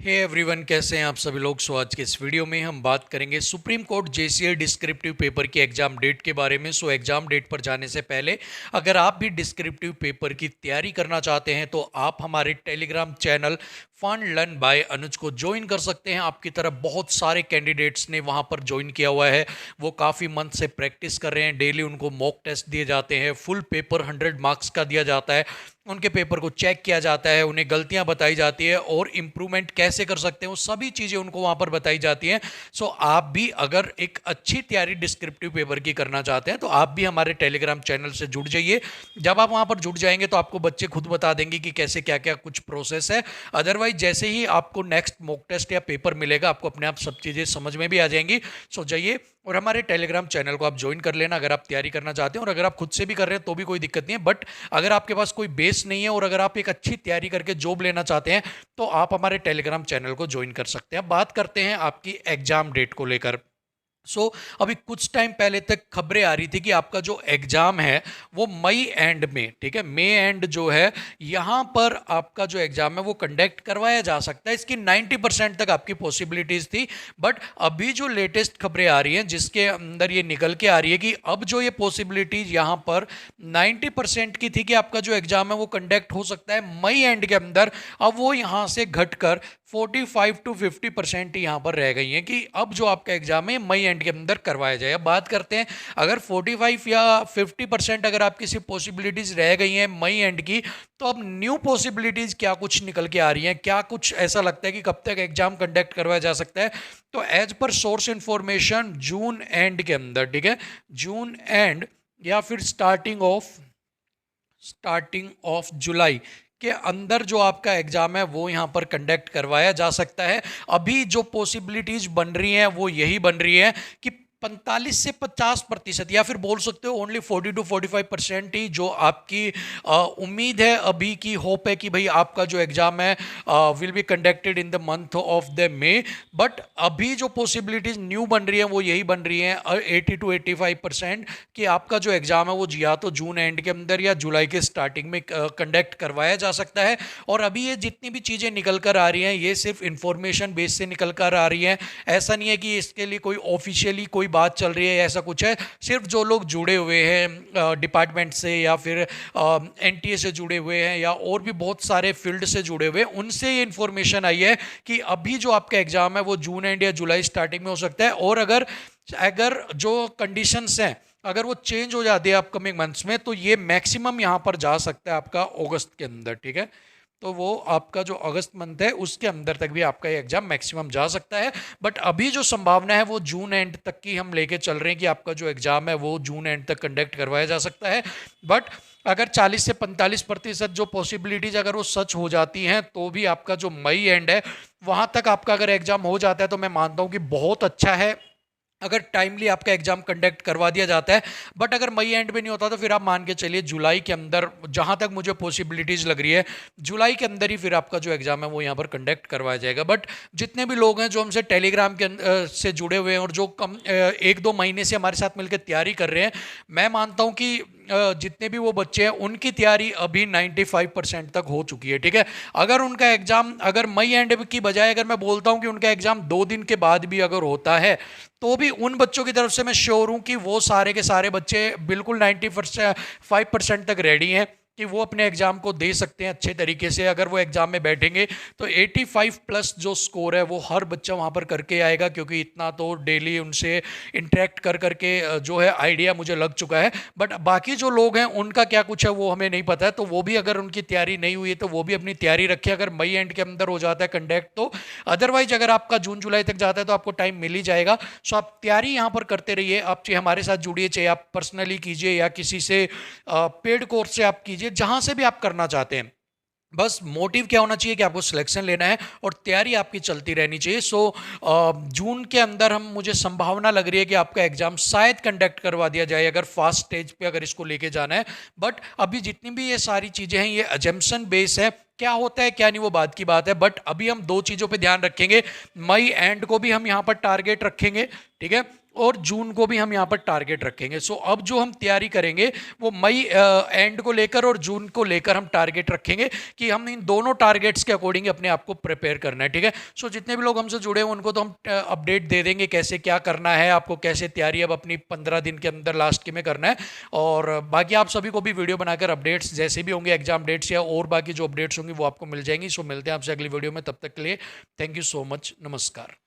Hey everyone, कैसे हैं आप सभी लोग। सो आज के इस वीडियो में हम बात करेंगे supreme court JCA descriptive paper की एग्जाम डेट के बारे में। सो एग्जाम डेट पर जाने से पहले अगर आप भी डिस्क्रिप्टिव पेपर की तैयारी करना चाहते हैं तो आप हमारे telegram channel fun learn by Anuj को ज्वाइन कर सकते हैं। आपकी तरफ बहुत सारे कैंडिडेट्स ने वहां पर ज्वाइन किया हुआ है। वो काफ़ी मंथ से प्रैक्टिस कर रहे हैं। डेली उनको मॉक टेस्ट दिए जाते हैं। फुल पेपर 100 मार्क्स का दिया जाता है। उनके पेपर को चेक किया जाता है। उन्हें गलतियां बताई जाती है और इम्प्रूवमेंट कैसे कर सकते हैं वो सभी चीज़ें उनको वहां पर बताई जाती हैं। सो आप भी अगर एक अच्छी तैयारी डिस्क्रिप्टिव पेपर की करना चाहते हैं तो आप भी हमारे टेलीग्राम चैनल से जुड़ जाइए। जब आप वहां पर जुड़ जाएंगे तो आपको बच्चे खुद बता देंगे कि कैसे क्या क्या कुछ प्रोसेस है। अदरवाइज जैसे ही आपको नेक्स्ट मॉक टेस्ट या पेपर मिलेगा आपको अपने आप सब चीज़ें समझ में भी आ जाएंगी। सो जाइए और हमारे टेलीग्राम चैनल को आप ज्वाइन कर लेना अगर आप तैयारी करना चाहते हैं। और अगर आप खुद से भी कर रहे हैं तो भी कोई दिक्कत नहीं है। बट अगर आपके पास कोई बेस नहीं है और अगर आप एक अच्छी तैयारी करके जॉब लेना चाहते हैं तो आप हमारे टेलीग्राम चैनल को ज्वाइन कर सकते हैं। अब बात करते हैं आपकी एग्जाम डेट को लेकर। अभी कुछ टाइम पहले तक खबरें आ रही थी कि आपका जो एग्जाम है वो मई एंड में, ठीक है, मई एंड जो है यहाँ पर आपका जो एग्जाम है वो कंडक्ट करवाया जा सकता है। इसकी 90% तक आपकी पॉसिबिलिटीज थी। बट अभी जो लेटेस्ट खबरें आ रही हैं जिसके अंदर ये निकल के आ रही है कि अब जो ये पॉसिबिलिटीज यहाँ पर 90% की थी कि आपका जो एग्जाम है वो कंडक्ट हो सकता है मई एंड के अंदर, अब वो यहाँ से घटकर 45 to 50% ही यहाँ पर रह गई हैं कि अब जो आपका एग्जाम है मई एंड के अंदर करवाया जाए। अब बात करते हैं अगर 45 या 50% अगर आपकी सिर्फ पॉसिबिलिटीज रह गई हैं मई एंड की, तो अब न्यू पॉसिबिलिटीज क्या कुछ निकल के आ रही हैं, क्या कुछ ऐसा लगता है कि कब तक एग्जाम कंडक्ट करवाया जा सकता है। तो as per source information June and के अंदर, ठीक है, जून एंड या फिर स्टार्टिंग ऑफ जुलाई के अंदर जो आपका एग्जाम है वो यहाँ पर कंडक्ट करवाया जा सकता है। अभी जो पॉसिबिलिटीज बन रही हैं वो यही बन रही है कि 45 से 50% या फिर बोल सकते हो ओनली 40 to 45% ही जो आपकी उम्मीद है, अभी की होप है कि भाई आपका जो एग्जाम है will be conducted in the month of the may. But अभी जो पॉसिबिलिटीज न्यू बन रही है वो यही बन रही है 80 to 85% कि आपका जो एग्जाम है वो या तो जून एंड के अंदर या जुलाई के स्टार्टिंग में कंडक्ट करवाया जा सकता है। और अभी ये जितनी भी चीज़ें निकल कर आ रही हैं ये सिर्फ इंफॉर्मेशन बेस से निकल कर आ रही हैं। ऐसा नहीं है कि इसके लिए कोई ऑफिशियली कोई बात चल रही है, ऐसा कुछ है। सिर्फ जो लोग जुड़े हुए हैं डिपार्टमेंट से या फिर एनटीए से जुड़े हुए हैं या और भी बहुत सारे फील्ड से जुड़े हुए हैं, उनसे ये इन्फॉर्मेशन आई है कि अभी जो आपका एग्जाम है वो जून एंड या जुलाई स्टार्टिंग में हो सकता है। और अगर अगर जो कंडीशंस हैं अगर वो चेंज हो जाती है अपकमिंग मंथ्स में तो ये मैक्सिमम यहाँ पर जा सकता है आपका अगस्त के अंदर, ठीक है। तो वो आपका जो अगस्त मंथ है उसके अंदर तक भी आपका ये एग्जाम मैक्सिमम जा सकता है। बट अभी जो संभावना है वो जून एंड तक की हम लेके चल रहे हैं कि आपका जो एग्जाम है वो जून एंड तक कंडक्ट करवाया जा सकता है। बट अगर 40 से 45% जो पॉसिबिलिटीज अगर वो सच हो जाती हैं तो भी आपका जो मई एंड है वहां तक आपका अगर एग्जाम हो जाता है तो मैं मानता हूं कि बहुत अच्छा है अगर टाइमली आपका एग्जाम कंडक्ट करवा दिया जाता है। बट अगर मई एंड में नहीं होता तो फिर आप मान के चलिए जुलाई के अंदर, जहां तक मुझे पॉसिबिलिटीज लग रही है जुलाई के अंदर ही फिर आपका जो एग्जाम है वो यहाँ पर कंडक्ट करवाया जाएगा। बट जितने भी लोग हैं जो हमसे टेलीग्राम के से जुड़े हुए हैं और जो कम 1-2 महीने से हमारे साथ मिलकर तैयारी कर रहे हैं, मैं मानता हूँ कि जितने भी वो बच्चे हैं उनकी तैयारी अभी 95% तक हो चुकी है, ठीक है। अगर उनका एग्जाम अगर मई एंड की बजाय अगर मैं बोलता हूं कि उनका एग्जाम 2 दिन के बाद भी अगर होता है तो भी उन बच्चों की तरफ से मैं श्योर हूं कि वो सारे के सारे बच्चे बिल्कुल 95% तक रेडी हैं कि वो अपने एग्जाम को दे सकते हैं अच्छे तरीके से। अगर वो एग्जाम में बैठेंगे तो 85 प्लस जो स्कोर है वो हर बच्चा वहाँ पर करके आएगा, क्योंकि इतना तो डेली उनसे इंटरेक्ट कर करके जो है आइडिया मुझे लग चुका है। बट बाकी जो लोग हैं उनका क्या कुछ है वो हमें नहीं पता है, तो वो भी अगर उनकी तैयारी नहीं हुई है तो वो भी अपनी तैयारी रखें अगर मई एंड के अंदर हो जाता है कंडक्ट तो। अदरवाइज अगर आपका जून जुलाई तक जाता है तो आपको टाइम मिल ही जाएगा। सो आप तैयारी यहाँ पर करते रहिए। आप चाहे हमारे साथ जुड़िए, चाहे आप पर्सनली कीजिए या किसी से पेड कोर्स से आप कीजिए, जहां से भी आप करना चाहते हैं। बस मोटिव क्या होना चाहिए कि आपको सिलेक्शन लेना है और तैयारी आपकी चलती रहनी चाहिए। जून के अंदर हम मुझे संभावना लग रही है कि आपका एग्जाम शायद कंडक्ट करवा दिया जाए अगर फास्ट स्टेज पे अगर इसको लेके जाना है। बट अभी जितनी भी ये सारी चीज़ें हैं ये अजम्पशन बेस है, क्या होता है क्या नहीं वो बात की बात है। बट अभी हम 2 चीज़ों पे ध्यान रखेंगे, मई एंड को भी हम यहाँ पर टारगेट रखेंगे, ठीक है, और जून को भी हम यहाँ पर टारगेट रखेंगे। सो अब जो हम तैयारी करेंगे वो मई एंड को लेकर और जून को लेकर हम टारगेट रखेंगे कि हम इन दोनों टारगेट्स के अकॉर्डिंग अपने आप को प्रिपेयर करना है, ठीक है। सो जितने भी लोग हमसे जुड़े हैं उनको तो हम अपडेट दे देंगे कैसे क्या करना है, आपको कैसे तैयारी अब अपनी 15 दिन के अंदर लास्ट के में करना है। और बाकी आप सभी को भी वीडियो बनाकर अपडेट्स जैसे भी होंगे, एग्जाम डेट्स या और बाकी जो अपडेट्स होंगी वो आपको मिल जाएंगी। सो मिलते हैं आपसे अगली वीडियो में, तब तक के लिए थैंक यू सो मच, नमस्कार।